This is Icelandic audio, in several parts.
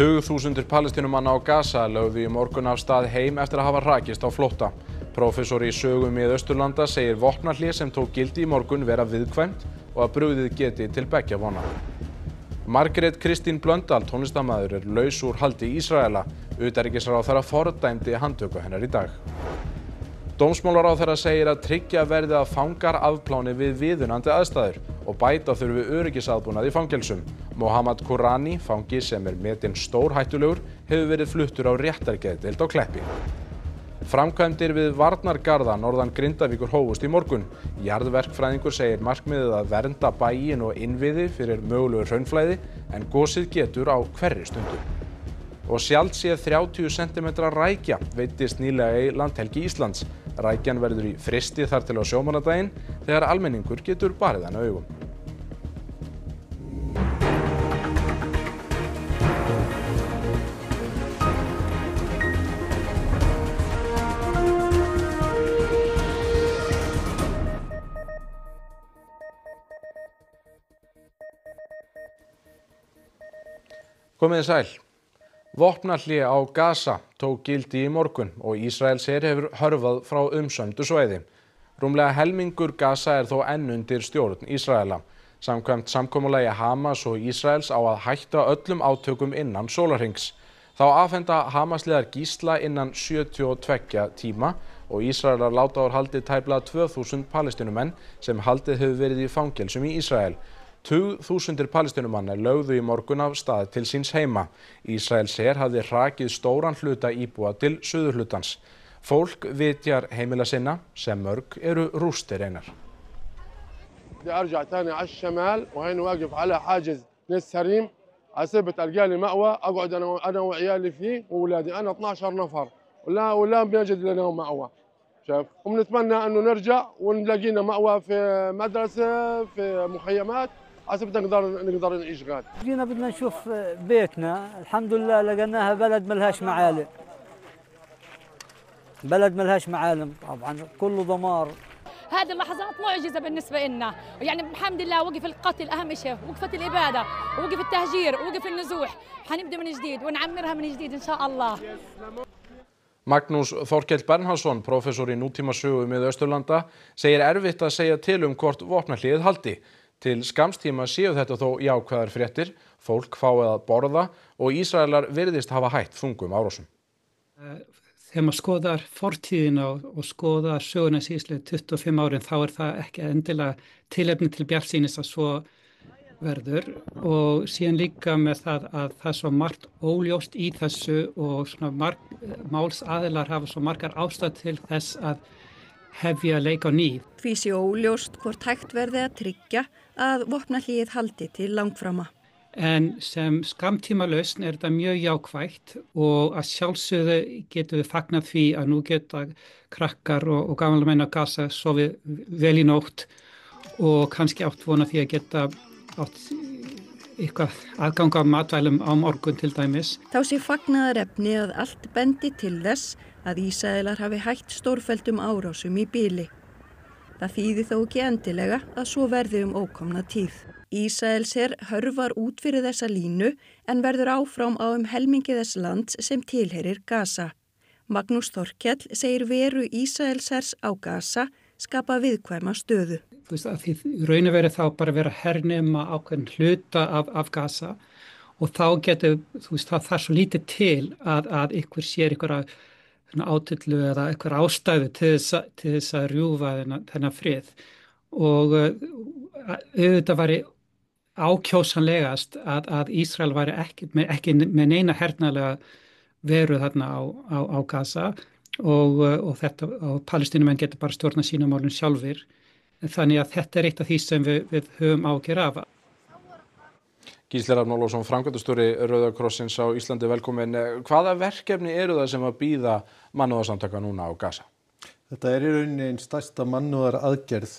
Tugþúsundir Palestínumanna á Gaza lögðu í morgun af stað heim eftir að hafa hrakist á flótta. Prófessor í sögu Mið-Austurlanda segir vopnahlé sem tók gildi í morgun vera viðkvæmt og að brugðið geti til beggja vona. Margrét Kristín Blöndal, tónlistarmaður, er laus úr haldi Ísraela. Utanríkisráðherra fordæmdi handtöku hennar í dag. Dómsmálaráðherra segir að tryggja verði að fangar afpláni við viðunandi aðstæður og bæta þurfi öryggisaðbúnað í fangelsum. Mohammad Kourani, fangi sem er metinn stórhættulegur, hefur verið fluttur á réttargeðdeild á Kleppi. Framkvæmdir við varnargarða norðan Grindavíkur hófust í morgun. Jarðverkfræðingur segir markmiðið að vernda bæinn og innviði fyrir mögulegu hraunflæði en gosið getur á hverri stundu. Og sjaldséð 30 cm rækja veiddist nýlega í landhelgi Íslands. Rækjan verður í frysti þar til á sjómannadaginn þegar almenningur getur barið hana augum. Komiði sæl. Vopnahlé á Gaza tók gildi í morgun og Ísraelsher hefur hörfað frá umsömdu svæði. Rúmlega helmingur Gaza er þó enn undir stjórn Ísraela. Samkvæmt samkomulagi Hamas og Ísraels á að hætta öllum átökum innan sólarhrings. Þá afhenda Hamasliðar gísla innan 72 tíma og Ísraelar láta úr haldi tæplega 2000 Palestínumenn sem haldið hefur verið í fangelsum í Ísrael. Tugþúsundir Palestínumanna lögðu í morgun af stað til síns heima. Ísraelsher hafði hrakið stóran hluta íbúa til suðurhlutans. Fólk vitjar heimila sinna sem mörg eru rústir einar. بدي ارجع ثاني على الشمال وهين واقف على حاجز نسريم عسبت القى لي مأوى اقعد انا وعيالي فيه واولادي انا 12 نفر ولا بنجد لنا مأوى شايف ونتمنى انه نرجع ونلاقينا مأوى في مدرسه في مخيمات عسبت نقدر نعيش غاد. جينا بدنا نشوف بيتنا الحمد لله لقيناها بلد ملهاش معالم. بلد ملهاش معالم طبعا كله دمار. هذه اللحظات معجزة بالنسبة لنا، يعني الحمد لله وقف القتل أهم شيء، وقفت الإبادة، وقف التهجير، وقف النزوح، حنبدأ من جديد ونعمرها من جديد إن شاء الله. Magnús Þorkell Bernharðsson, prófessor í nútímasögu Mið-Austurlanda, segir erfitt að segja til hvort vopnahléið haldi. Til skamms tíma séu þetta þó jákvæðar fréttir, fólk fái að borða og Ísraelar virðist hafa hætt þungum árásum. Þegar maður skoðar fortíðina og skoðar söguna síðastliðin 25 árin þá er það ekki endilega tilefni til bjartsýnis að svo verður og síðan líka með það að það er svo margt óljóst í þessu og svona málsaðilar hafa svo margar ástæður til þess að hefja leik á ný. Því sé óljóst hvort hægt verði að tryggja að vopnahléið haldi til langframa. En sem skammtímalausn er þetta mjög jákvætt og að sjálfsögðu getum við fagnað því að nú geta krakkar og gamla menn á Gaza sofið vel í nótt og kannski átt vona því að geta átt eitthvað aðgang á matvælum á morgun til dæmis. Þá sé fagnaðarefni að allt bendi til þess að Ísraelar hafi hætt stórfelldum árásum í bili. Það þýðir þó ekki endilega að svo verði ókomna tíð. Ísraelsher hörfar út fyrir þessa línu en verður áfram á helmingi þess lands sem tilheyrir Gaza. Magnús Þorkell segir veru Ísraelshers á Gaza skapa viðkvæma stöðu. Þú veist að því raun og veru þá bara vera hernema ákveðin hluta af Gaza og þá getur, þú veist það þarf svo lítið til að ykkur sér ykkur átyllu eða ykkur ástæðu til þess að rjúfa þennan frið og auðvitað væri ákjósanlegast að Ísrael væri ekki með neina hernaðarlega veru þarna á Gaza og Palestínumenn getur bara stjórnað sínum málum sjálfir. Þannig að þetta er eitt af því sem við höfum áhyggjur af. Gísli Rafn Ólafsson, framkvæmdastjóri Rauða krossins á Íslandi, velkomin. Hvaða verkefni eru það sem að bíða mannúðarsamtaka núna á Gaza? Þetta er í rauninni einn stærsta mannúðaraðgerð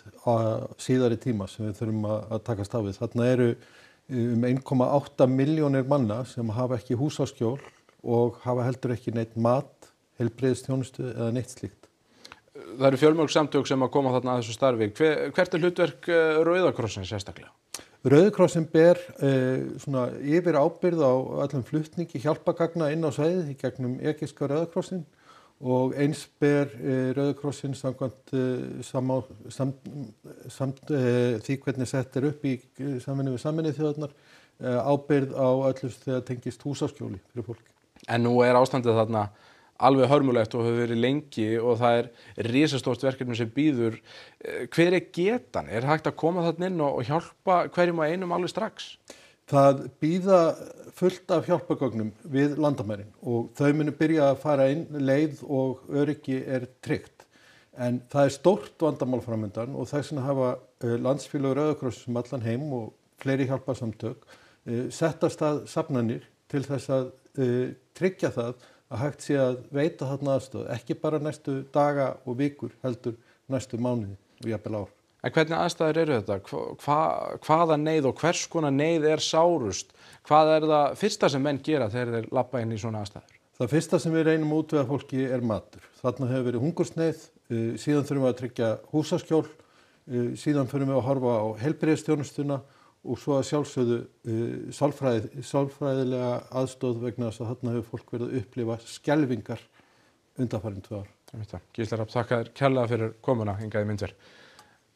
síðari tíma sem við þurfum að takast á við. Þarna eru 1,8 milljónir manna sem hafa ekki húsaskjól og hafa heldur ekki neitt mat, heilbrigðisþjónustu eða neitt slíkt. Það eru fjölmörg samtök sem að koma þarna að þessu starfi. Hvert er hlutverk Rauða krossins sérstaklega? Rauði krossinn ber svona yfir ábyrgð á öllum flutningi hjálpagagna inn á svæðið í gegnum egypska Rauða krossinn og eins ber Rauði krossinn samkvæmt því hvernig sett upp í samvinnu við Sameinuðu þjóðirnar ábyrgð á öllu þegar tengist húsaskjóli fyrir fólk. En nú ástandið þarna alveg hörmulegt og hefur verið lengi og það risastórt verkefni sem bíður. Hver getan? Hægt að koma þarna inn og hjálpa hverjum og einum alveg strax? Það bíða fullt af hjálpagögnum við landamærin og þau munu byrja að fara inn leið og öryggi tryggt. En það stórt vandamál framundan og þess vegna hafa landsfélög Rauða krossins um allan heim og fleiri hjálparsamtök sett af stað safnanir til þess að tryggja það að hægt sé að veita þarna aðstoð, ekki bara næstu daga og vikur, heldur næstu mánuði og jafnvel ár. En hvernig aðstæður eru þetta? Hvaða neyð og hvers konar neyð sárust? Hvað það fyrsta sem menn gera þegar þeir labba inn í svona aðstæður? Það fyrsta sem við reynum út við fólki matur. Þarna hefur verið hungursneyð, síðan þurfum við að tryggja húsaskjól, síðan þurfum við að horfa á heilbrigðisþjónustuna og svo að sjálfsögðu sálfræðilega aðstoð vegna þess að þarna hefur fólk verið að upplifa skelfingar undanfarin 2 ár. Gísli Rafn, þakka þér kærlega fyrir komuna hingað í Myndver.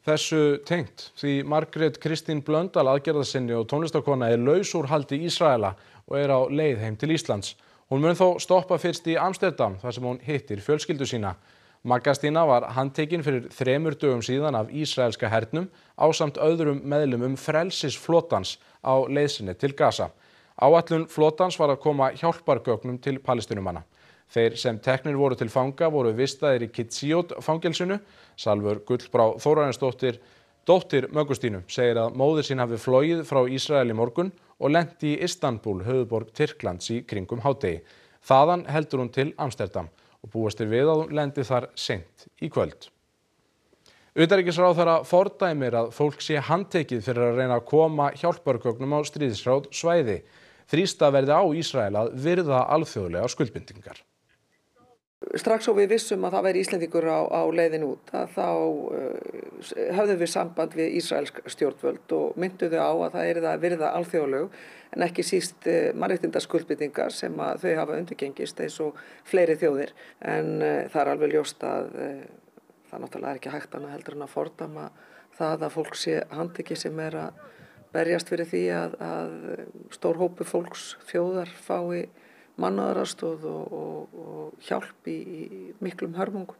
Þessu tengt, því Margrét Kristín Blöndal aðgerðarsinni og tónlistarkona laus úr haldi Ísraela og á leið heim til Íslands. Hún mun þó stoppa fyrst í Amsterdam þar sem hún hittir fjölskyldu sína. Magga Stína var handtekin fyrir 3 dögum síðan af ísraelska hernum ásamt öðrum meðlimum frelsisflotans á leið sinni til Gaza. Áætlun flotans var að koma hjálpargögnum til Palestínumanna. Þeir sem teknir voru til fanga voru vistaðir í Kitsiot fangelsinu. Salvör Gullbrá Þórarinsdóttir, dóttir Möggu Stínu, segir að móðir sín hafi flogið frá Ísrael í morgun og lenti í Istanbul, höfuðborg Tyrklands, í kringum hádegi. Þaðan heldur hún til Amsterdam og búast við að hún lendi þar seint í kvöld. Utanríkisráðherra fordæmir að fólk sé handtekið fyrir að reyna að koma hjálpargögnum á stríðshrjáð svæði. Þrýsta verði á Ísrael að virða alþjóðlega skuldbindingar. Strax og við vissum að það væri Íslendingur á leiðin út, þá höfðum við samband við ísraelsk stjórnvöld og mynduðu á að það yrði að virða alþjóðalög en ekki síst mannréttindaskuldbindingar sem að þau hafa undirgengist eins og fleiri þjóðir. En það alveg ljóst að það náttúrulega ekki hægt annað heldur en að fordæma það að fólk sé handtekið sem að berjast fyrir því að stór hópur fólks þjóðar fái mannúðaraðstoð og hjálp í miklum hörmungum.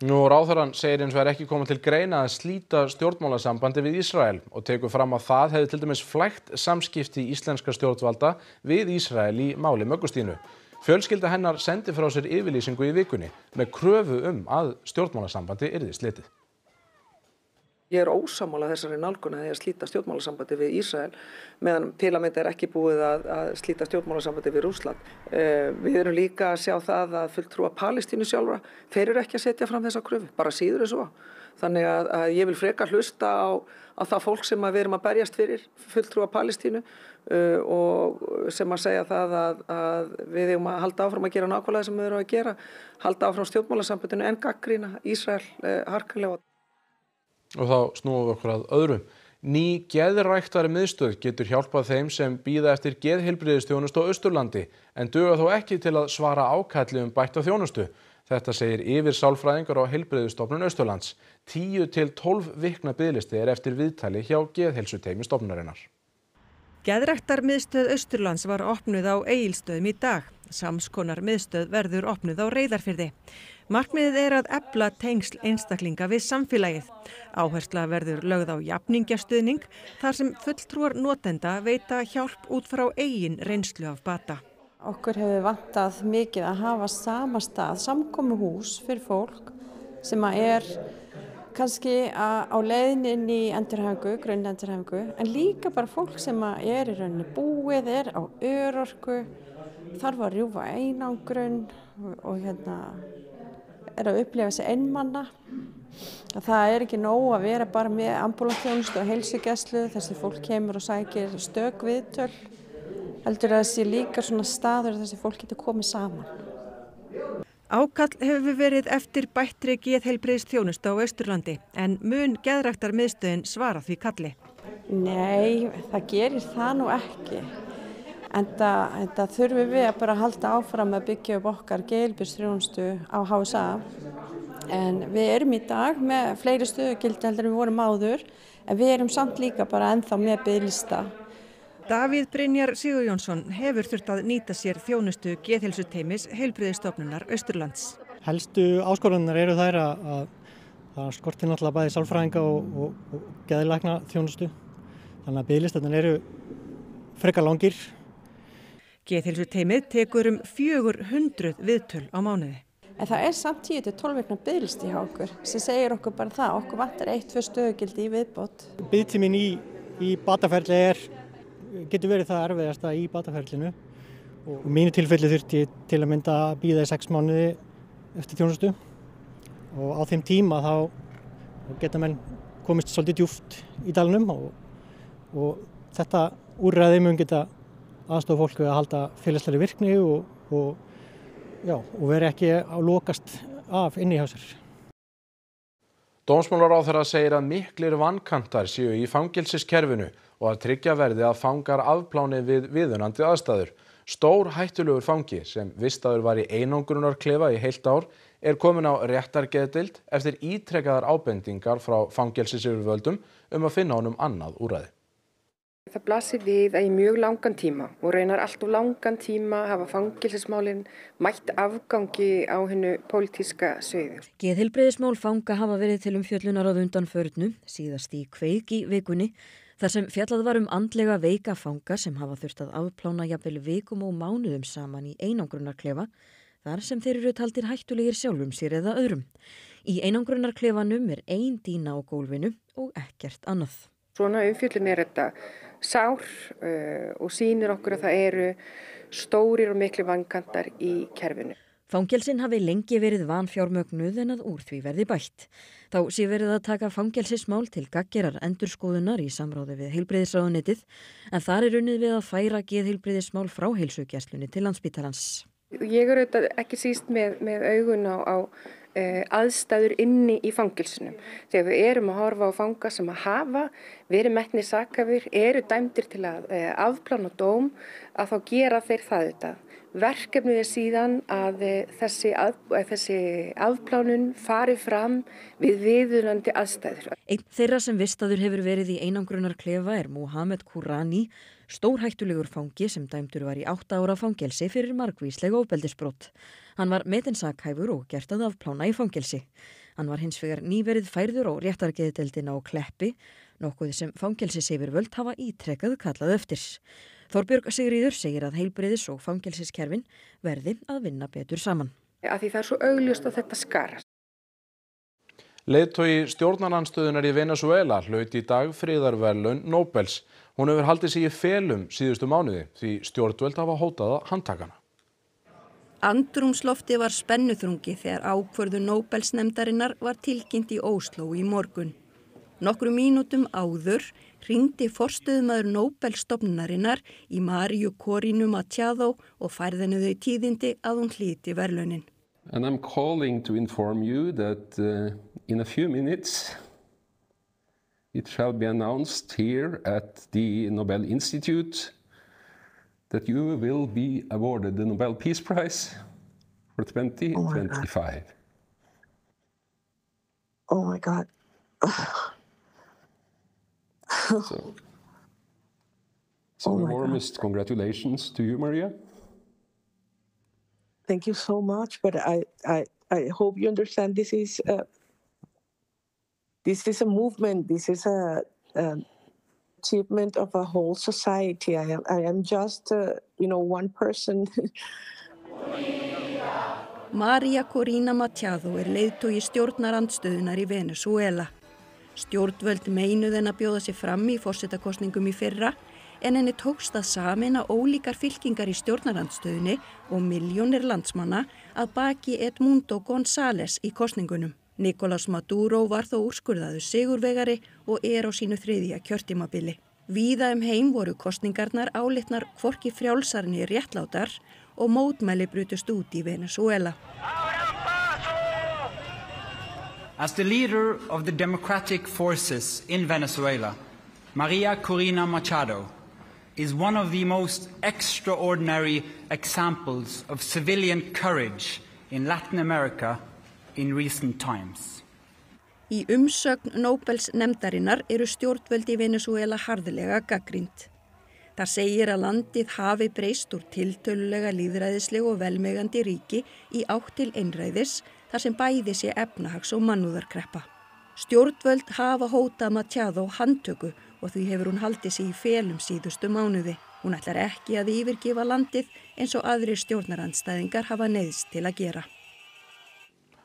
Nú ráðherrann segir hins vegar ekki koma til greina að slíta stjórnmálasambandi við Ísrael og tekur fram að það hefði til dæmis flækt samskipti íslenska stjórnvalda við Ísrael í máli Möggu Stínu. Fjölskylda hennar sendi frá sér yfirlýsingu í vikunni með kröfu að stjórnmálasambandi yrði slitið. Ég ósammála þessari nálgun að slíta stjórnmálasambandi við Ísrael meðan til að mynda ekki búið að slíta stjórnmálasambandi við Rússland. Við erum líka að sjá það að fulltrúa Palestínu sjálfra, þeir eru ekki að setja fram þessa kröfu, bara síður en svo. Þannig að ég vil frekar hlusta á það fólk sem við erum að berjast fyrir, fulltrúa Palestínu og sem að segja það að við eigum að halda áfram að gera nákvæmlega sem við erum að gera, halda áfram stjórnmálasambandinu en gagnrýna Ísrael harkalega. Og þá snúum við okkur að öðru. Ný geðræktari miðstöð getur hjálpað þeim sem bíða eftir geðheilbrigðisþjónustu á Austurlandi en duga þó ekki til að svara ákalli bætta þjónustu. Þetta segir yfirsálfræðingur á Heilbrigðisstofnun Austurlands. 10 til 12 vikna biðlisti eftir viðtali hjá geðheilsuteymi stofnunarinnar. Geðræktarmiðstöð Austurlands var opnuð á Egilsstöðum í dag. Sams konar miðstöð verður opnuð á Reyðarfirði. Markmiðið að efla tengsl einstaklinga við samfélagið. Áhersla verður lögð á jafningjastuðning þar sem fulltrúar notenda veita hjálp út frá eigin reynslu af bata. Okkur hefur vantað mikið að hafa sama stað, samkomuhús fyrir fólk sem kannski á leiðinni inn í endurhæfingu, grunnendurhæfingu, en líka bara fólk sem í rauninni búið, á örorku, þarf að rjúfa einangrun og að upplifa sig einmanna. Það ekki nóg að vera bara með ambúlansþjónustu og heilsugæslu, þessi fólk kemur og sækir stök viðtöl, heldur að þessi líka svona staður að þessi fólk getur komið saman. Ákall hefur verið eftir bættri geðheilbrigðisþjónustu á Austurlandi en mun geðræktarmiðstöðin svara því kalli. Nei, það gerir það nú ekki. Enda þurfum við að bara halda áfram að byggja upp okkar geðheilbrigðisþjónustu á HSA. En við erum í dag með fleiri stöðugildi heldur en við vorum áður, en við erum samt líka bara ennþá með biðlista. Davíð Brynjar Sigurjónsson hefur þurft að nýta sér þjónustu geðheilsuteymis Heilbrigðisstofnunar Austurlands. Helstu áskoranirnar eru þær að það skortir náttúrulega bæði sálfræðinga og geðlækna þjónustu. Þannig að biðlistarnir eru frekar langir. Geðheilsuteymið tekur 400 viðtöl á mánuði. En það er samt 10-12 vikna biðlisti hjá okkur sem segir okkur bara það, okkur vantar 1-2 stöðugildi í viðbót. Biðtíminn í bataferli getur verið það erfiðasta í bataferlinu og í mínu tilfelli þurfti ég til að mynda að bíða í 6 mánuði eftir þjónustu og á þeim tíma þá geta menn komist svolítið djúpt í dalnum og þetta úrræði mun geta aðstofa fólk við að halda félagslegri virkni og vera ekki að lokast af inni hjá sér. Dómsmálaráðherra segir að miklir vankantar séu í fangelsiskerfinu og að tryggja verði að fangar afpláni við viðunandi aðstæður. Stór hættulegur fangi sem vistaður var í einangrunarklefa í heilt ár er komin á réttargeðdeild eftir ítrekaðar ábendingar frá fangelsisyfirvöldum að finna honum annað úrræði. Það blasir við að í mjög langan tíma og raunar allt of langan tíma hafa fangelsismálin mætt afgangi á hinu pólitíska sviði. Geðheilbrigðismál fanga hafa verið til umfjöllunar að undanförnu, síðast í Kveik í vikunni, þar sem fjallað var andlega veika fanga sem hafa þurft að afplána jafnvel vikum og mánuðum saman í einangrunarklefa, þar sem þeir eru taldir hættulegir sjálfum sér eða öðrum. Í einangrunarklefanum er ein dýna á gólfinu og ekkert annað. Svona umfjöllun er þetta sár og sýnir okkur að það eru stórir og miklu vankantar í kerfinu. Fangelsin hafi lengi verið vanfjármögnuð en að úr því verði bætt. Þá sé verið að taka fangelsismál til gagngerrar endurskoðunar í samráði við heilbrigðisráðuneytið, en þar er unnið við að færa geðheilbrigðismál frá heilsugæslunni til Landspítalans. Ég er auðvitað ekki síst með augun á aðstæður inni í fangelsunum. Þegar við erum að horfa á fanga sem að hafa verið metnir sakhæfir, eru dæmdir til að afplána dóm, að þá gera þeir það auðvitað. Verkefnið er síðan að þessi afplánun fari fram við viðunandi aðstæður. Einn þeirra sem vistaður hefur verið í einangrunarklefa er Mohamed Kourani, stórhættulegur fangi sem dæmdur var í 8 ára fangelsi fyrir margvísleg ofbeldisbrot. Hann var metinn sakhæfur og gert að afplána í fangelsi. Hann var hins vegar nýverið færður á réttargeðdeildina á Kleppi, nokkuð sem fangelsisyfirvöld hafa ítrekað kallað eftir. Þorbjörg Sigríður segir að heilbrigðis- og fangelsiskerfin verði að vinna betur saman. Af því það er svo augljóst að þetta skarar. Leiðtogi stjórnarandstöðunar í Venesúela hlaut í dag friðarverðlaun Nóbels. Hún hefur haldið sig í felum síðustu mánuði því stjórnvöld hafa hótað að handtaka hana. Andrúmslofti var spennuþrungi þegar ákvörðun Nóbelsnefndarinnar var tilkynnt í Ósló í morgun. Nokkrum mínútum áður hringdi forstöðumaður Nóbelsstofnunarinnar í Mariu Corinu Machado og færði henni þau tíðindi að hún hlyti verðlaunin. And I'm calling to inform you that in a few minutes it shall be announced here at the Nobel Institute that you will be awarded the Nobel Peace Prize for 2025. Oh my God. So the warmest congratulations to you, Maria. Thank you so much, but I hope you understand this is a movement. This is a achievement of a whole society. I am just one person. Maria Corina Machado er leiðtogi stjórnarandstöðunar í Venesúela. Stjórnvöld meinuð henni að bjóða sig fram í forsetakosningum í fyrra, en henni tókst að sameina ólíkar fylkingar í stjórnarandstöðunni og milljónir landsmanna að baki Edmundo González í kosningunum. Nicolás Maduro var þó úrskurðaður sigurvegari og er á sínu 3. kjörtímabili. Víða heim voru kosningarnar álitnar hvorki frjálsar né réttlátar og mótmæli brutust út í Venesúela. As the leader of the democratic forces in Venezuela, Maria Corina Machado is one of the most extraordinary examples of civilian courage in Latin America in recent times. Í umsögn Nóbels nefndarinnar eru stjórnvöld í Venesúela harðlega gagnrýnd. Það segir að landið hafi breyst úr tiltölulega lýðræðislegu og velmegandi ríki í átt til einræðis þar sem bæði sé efnahags- og mannúðarkreppa. Stjórnvöld hafa hótað Machado handtöku og því hefur hún haldið sig í felum síðustu mánuði. Hún ætlar ekki að yfirgefa landið eins og aðrir stjórnarandstæðingar hafa neyðst til að gera.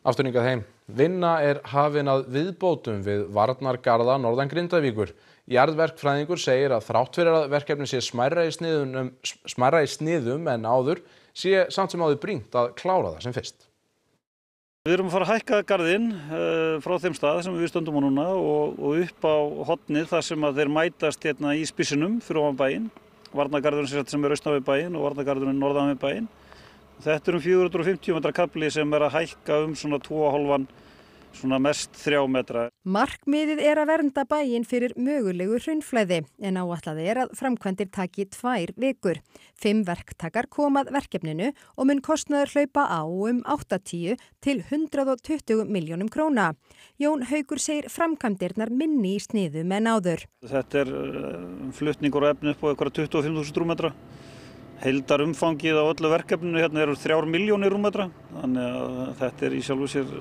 Afturhingað heim. Vinna hafin að viðbótum við varnargarða norðan Grindavíkur. Jarðverkfræðingur segir að þrátt fyrir að verkefni sé smærra í sniðum en áður sé samt sem áður brýnt að klára það sem fyrst. Við erum að fara að hækka garðinn frá þeim stað sem við stöndum á núna og upp á hornið þar sem að þeir mætast hérna í Spissinum fyrir ofan bæinn. Varnargarðurinn sem austan við bæinn og varnargarðurinn norðan við bæinn. Þetta 450 metra kafli sem að hækka svona 2,5 svona mest 3 metra. Markmiðið að vernda bæinn fyrir mögulegu hraunflæði en áætlað að framkvæmdir taki 2 vikur. 5 verktakar koma að verkefninu og mun kostnaður hlaupa á 80 til 120 milljónum króna. Jón Haukur segir framkvæmdirnar minni í sniðum en áður. Þetta flutningur og efni upp á eitthvað 25.000 rúmmetra. Heildar umfangið á öllu verkefninu hérna eru 3 milljónir rúmmetra, þannig að þetta í sjálfu sér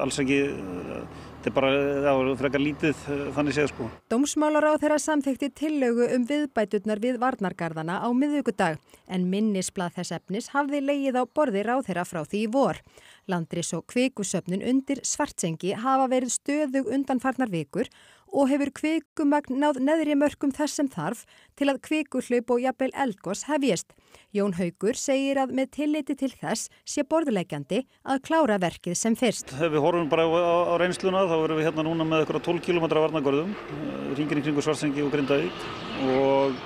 alls ekki, þetta bara frekar lítið þannig séð sko. Dómsmálaráðherra samþykkti tillögu viðbæturnar við varnargarðana á miðvikudag, en minnisblað þess efnis hafði legið á borði ráðherra frá því í vor. Landris- og kvikusöfnun undir Svartsengi hafa verið stöðug undanfarnar vikur og hefur kvikumagn náð neðri mörkum þess sem þarf til að kvikuhlaup og jafnvel eldgos hefjist. Jón Haukur segir að með tilliti til þess sé borðleggjandi að klára verkið sem fyrst. Ef við horfum bara á reynsluna þá erum við hérna núna með eitthvað 12 km varnargörðum, hringinn í kringu Svartsengi og Grindavík og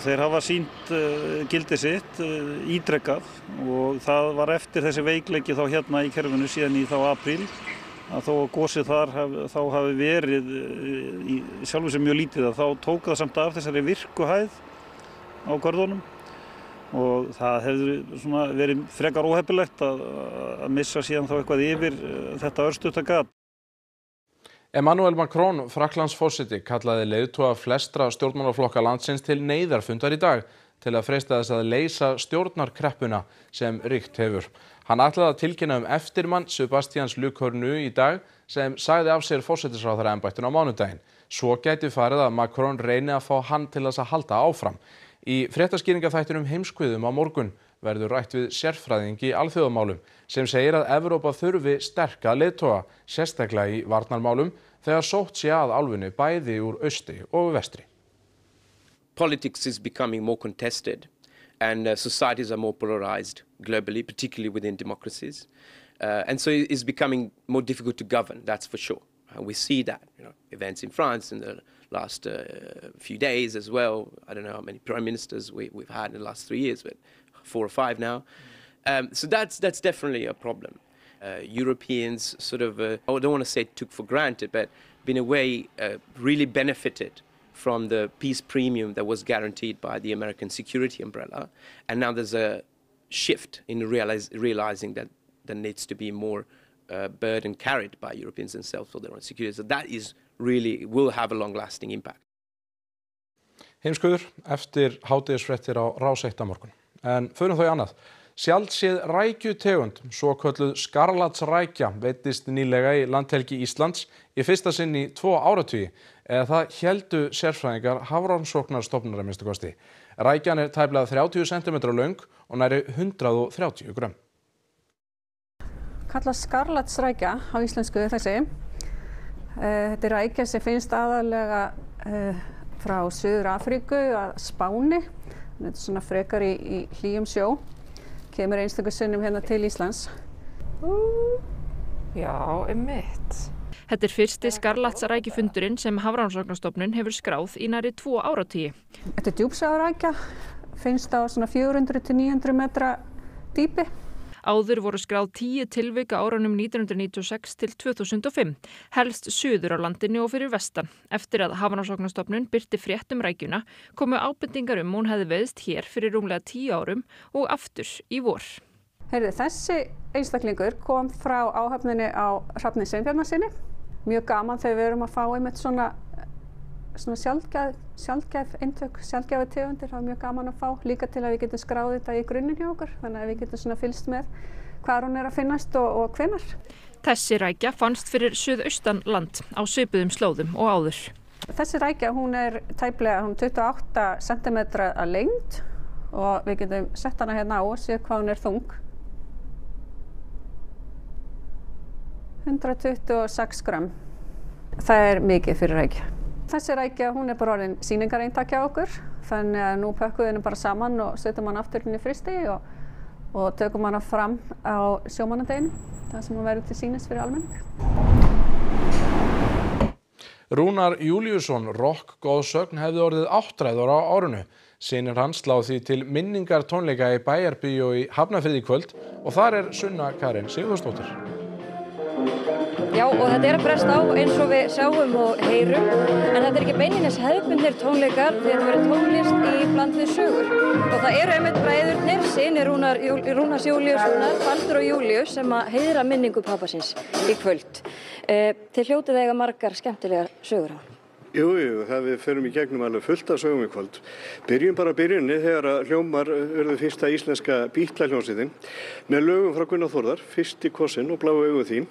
þeir hafa sýnt gildi sitt ítrekkað og það var eftir þessi veikleiki þá hérna í kerfinu síðan í þá apríl að þó gósið þar þá hafi verið í sjálfu sem mjög lítið að þá tók það samt af þessari virkuhæð á görðunum og það hefði verið frekar óheppilegt að missa síðan þá eitthvað yfir þetta örstutta gat. Emmanuel Macron, Frakklandsforseti, kallaði leiðtoga flestra stjórnmálaflokka landsins til neyðarfundar í dag til að freista þess að leysa stjórnarkreppuna sem ríkt hefur. Hann ætlaði að tilkynna eftirmann Sebastians Lecornu í dag sem sagði af sér forsætisráðherraembættinu á mánudaginn. Svo gæti farið að Macron reyni að fá hann til þess að halda áfram. Í fréttaskýringaþættinum Heimskviðum á morgun verður rætt við sérfræðing í alþjóðamálum sem segir að Evrópa þurfi sterka leiðtoga, sérstaklega í varnarmálum þegar sótt sé að álfunni bæði úr austri og vestri. Politics is becoming more contested and societies are more polarized globally, particularly within democracies. And so it's becoming more difficult to govern, that's for sure. We see that, events in France in the last few days as well. I don't know how many prime ministers we've had in the last 3 years, but 4 or 5 now. So that's definitely a problem. Europeans sort of, I don't want to say took for granted, but in a way really benefited from the peace premium that was guaranteed by the American security umbrella. And now there's a shift in realizing that there needs to be more burden carried by Europeans themselves for their own security. So that will have a long-lasting impact. Heimskviður eftir hádegisfréttir á Rás 1 á morgun. En förum þau annað. Sjaldséð rækjutegund, svokölluð skarlatsrækja, veiddist nýlega í landhelgi Íslands í fyrsta sinn í 2 áratugi, eða það héldu sérfræðingar Hafrannsóknastofnunar að minnsta kosti. Rækjan tæplega 30 cm löng og nærri 130 grömm. Kallast skarlatsrækja á íslensku þessi. Þetta rækja sem finnst aðalega frá Suður-Afríku að Spáni. Þetta svona frekar í hlýjum sjó. Kemur einstöku sinnum hérna til Íslands. Já, einmitt. Þetta fyrsti skarlatsrækjufundurinn sem Hafrannsóknastofnun hefur skráð í nærri 2 áratugi. Þetta djúpsjávarrækja, finnst á svona 400 til 900 metra dýpi. Áður voru skráð 10 tilvik á árunum 1996 til 2005, helst suður á landinu og fyrir vestan. Eftir að Hafrannsóknastofnun birti frétt rækjuna komu ábendingar hún hefði veiðst hér fyrir rúmlega 10 árum og aftur í vor. Þessi einstaklingur kom frá áhöfninni á Hrafni Sveinbjarnarsyni. Mjög gaman þegar við erum að fá einmitt svona sjaldgæf eintök, sjaldgæfi tegundir. Það er mjög gaman að fá, líka til að við getum skráð þetta í grunninn hjá okkur. Þannig að við getum fylgst með hvar hún að finnast og hvenær. Þessi rækja fannst fyrir suðaustan land á svipuðum slóðum og áður. Þessi rækja, hún er tæplega 28 cm að lengd og við getum sett hana hérna á og séð hvað hún er þung. 126 gram. Það er mikið fyrir rækja. Þessi rækja, hún er bara orðin sýningareintak hjá okkur, þannig að nú pökkum við henni bara saman og setjum hann aftur inn í frysti og tökum hana fram á sjómannadeginu, þar sem hún verður til sýnis fyrir almenning. Rúnar Júlíusson, rokkgoðsögn, hefði orðið áttræður á árinu. Synir hans slá því til minningar tónleika í Bæjarbíó í Hafnarfirði í kvöld og þar er Sunna Karen Sigurðardóttir. Já, og þetta er að bresta á eins og við sjáum og heyrum, en þetta er ekki beinlínis hefðbundnir tónleikar, þetta verður tónlist í bland við sögur. Og það eru einmitt bræðurnir, synir Rúnars Júlíussonar, Baldur og Júlíus, sem að heiðra minningu pabba síns í kvöld. Þið hljótið eiga margar skemmtilegar sögur á. Jú, við förum í gegnum alveg fullt af sögum í kvöld. Byrjum bara byrjunni þegar að hljómar urðu fyrsta íslenska Bítlahljómsveitin með lögum frá Gunnar Þórðar, Fyrst í kossinn og Bláu augu þín.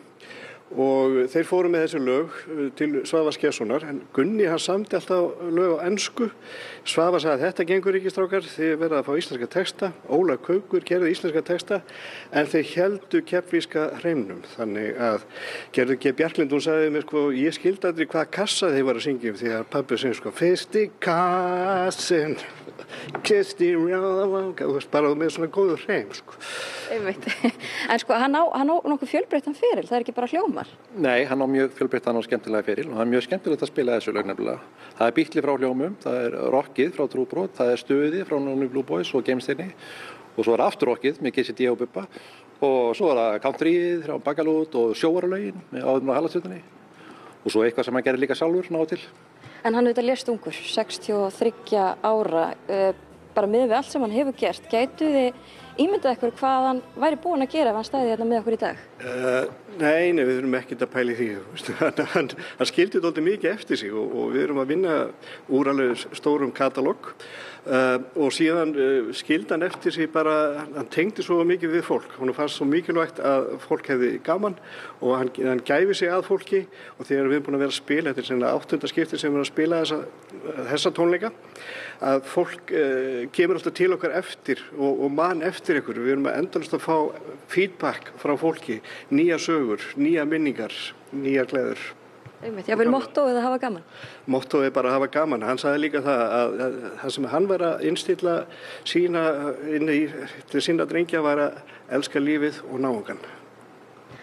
Og þeir fóru með þessi lög til Svavars Gessonar, en Gunni hann samdi alltaf lög á ensku. Svavar sagði að þetta gengur ekki, strákar, þið verða að fá íslenska texta. Óla Kaukur gerði íslenska texta, en þeir héldu keppvíska hreimnum. Þannig að Gerður G. Bjarklind, hún sagði mér ég skildi aldrei hvaða kassa þeir var að syngja því að pabbi syng Fyrst í kassin, kist í rjáðalanga, bara með svona góður hreim. Einmitt. En hann á nokkuð fjölbreyttan feril, það er ekki bara hljómar. Nei, hann á mjög fjölbreyttan og skemmtilega feril og það er mjög skemmtilegt að spila þessu lög nefnilega. Það er Bítli frá hljómum, það er rockið frá Trúbrot, það er Stuði frá Nonni Blue Boys og Geimsteini og svo er aftur rockið með GCD og Bubba og svo er það countryið frá Bagalút og sjóaralögin með Áðurinn og Hallarstjörnunni og svo eitthvað sem hann gerir líka sjálfur ná til. En hann auðvitað lést ungur, 63 ára, bara miðað við allt sem hann hefur gert. Gætu þið ímyndað ykkur hvað hann væri búinn að gera ef hann stæði hérna með okkur í dag? Nei, við þurfum ekkert að pæla í því. Hann skildi dálítið mikið eftir sig og við erum að vinna úr alveg stórum katalóg og síðan skildi hann eftir sig bara, hann tengdi svo mikið við fólk. Hann fannst svo mikilvægt að fólk hefði gaman og hann gæfi sig að fólki og þegar við erum búin að vera að spila, þetta er svona 8. skipti sem við erum að spila þessa tónleika, að fólk kemur alltaf til okkar eftir og man eftir ykkur. Við erum endalaust að fá feedback frá fólki, nýja sögur, nýja minningar, nýja gleður. Já, vel mottóið að hafa gaman. Mottóið bara að hafa gaman. Hann sagði líka það að það sem hann var að innstilla sína til sína drengja var að elska lífið og náungan.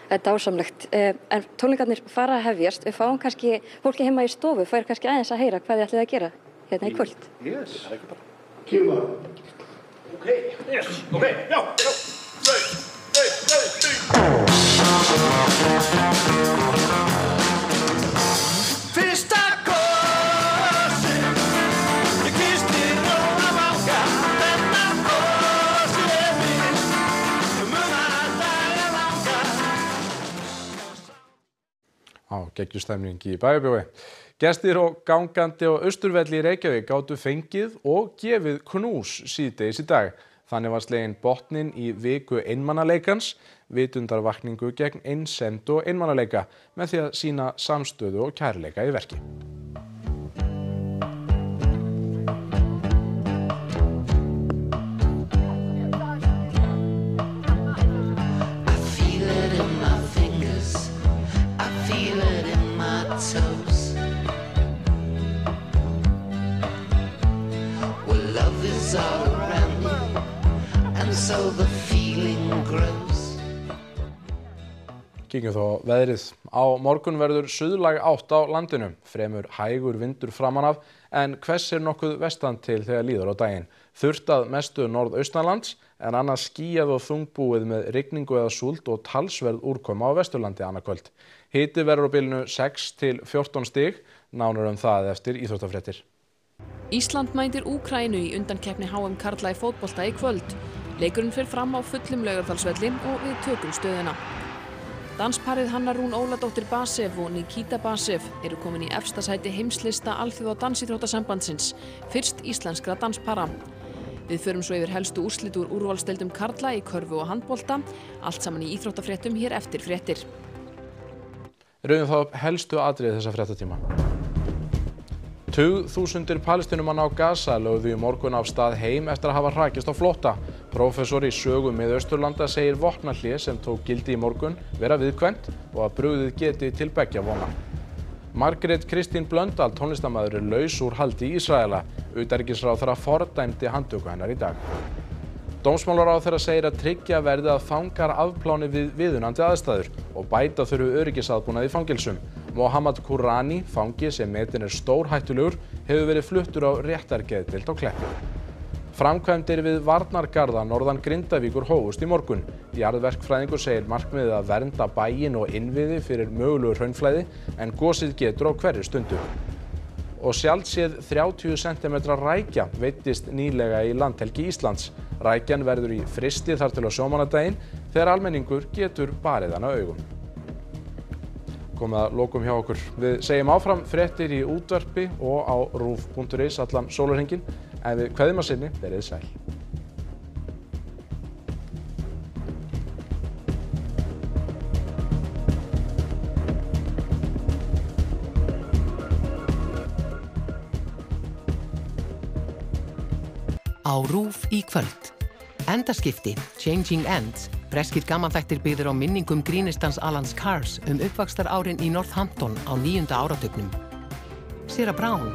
Það er dásamlegt. En tónleikarnir fara að hefjast. Við fáum kannski fólki heima í stofu, fær kannski aðeins að heyra hvað þið ætlið að gera hérna í kvöld. Yes. Kýma. Fyrsta kossin, ég kyssti róna vanga, þennan kossin er minn, munar að daga langa. Geggjustemning í Bæjarbíói. Gestir og gangandi á Austurvelli í Reykjavík gátu fengið og gefið knús síðdegis í dag. Þannig var sleginn botninn í viku einmannaleikans, vitundarvakningu gegn einsemd og einmannaleika með því að sýna samstöðu og kærleika í verki. Kíkjum þó á veðrið. Á morgun verður suðlæg átt á landinu, fremur hægur vindur framan af, en hvessir nokkuð vestan til þegar líður á daginn. Þurrt að mestu norðaustanlands, en annars skýjað og þungbúið með rigningu eða súld og talsverð úrkoma á Vesturlandi annað kvöld. Hiti verður á bilinu 6 til 14 stig, nánar það eftir íþróttafréttir. Ísland mætir Úkraínu í undankeppni HM karla í fótbolta í kvöld. Leikurinn fer fram á fullum Laugardalsvelli og við tökum stöðuna. Dansparið Hanna Rún Óladóttir Basev og Nikita Basev eru komin í efsta sæti heimslista Alþjóða dansíþróttasambandsins, fyrst íslenskra danspara. Við förum svo yfir helstu úrslit úr úrvalsdeildum karla í körfu og handbolta, allt saman í íþróttafréttum hér eftir fréttir. Rauðum þá upp helstu atriði þessa fréttatíma. Tugþúsundir Palestínumanna á Gaza lögðu í morgun af stað heim eftir að hafa hrakist á flótta. Prófessor í sögu Mið-Austurlanda segir vopnahlé sem tók gildi í morgun vera viðkvæmt og að brugðið geti til beggja vona. Margrét Kristín Blöndal, tónlistarmaður, laus úr haldi í Ísraela. Utanríkisráðherra fordæmdi handtöku hennar í dag. Dómsmálaráðherra segir að tryggja verði að fangar afpláni við viðunandi aðstæður og bæta þurfi öryggisaðbúnað í fangelsum. Mohammad Kourani, fangi sem metin stórhættulegur, hefur verið fluttur á réttargeðdeild á Kleppi. Framkvæmdir við varnargarða norðan Grindavíkur hófust í morgun. Jarðverkfræðingur segir markmiðið að vernda bæinn og innviði fyrir mögulegu hraunflæði, en gosið getur á hverri stundu. Og sjaldséð 30 cm rækja veiddist nýlega í landhelgi Íslands. Rækjan verður í frysti þar til á sjómannadaginn þegar almenningur getur barið hana augum. Komið að lokum hjá okkur. Við segjum áfram fréttir í útvarpi og á rúv.is allan sólarhringinn, en við kveðjum að sinni, verið sæl. Á RÚV í kvöld. Endaskipti, Changing Ends, breskir gamanþættir byggðir á minningum grínistans Alans Cars uppvaxtarárin í Northampton á 9. áratugnum. Sarah Brown,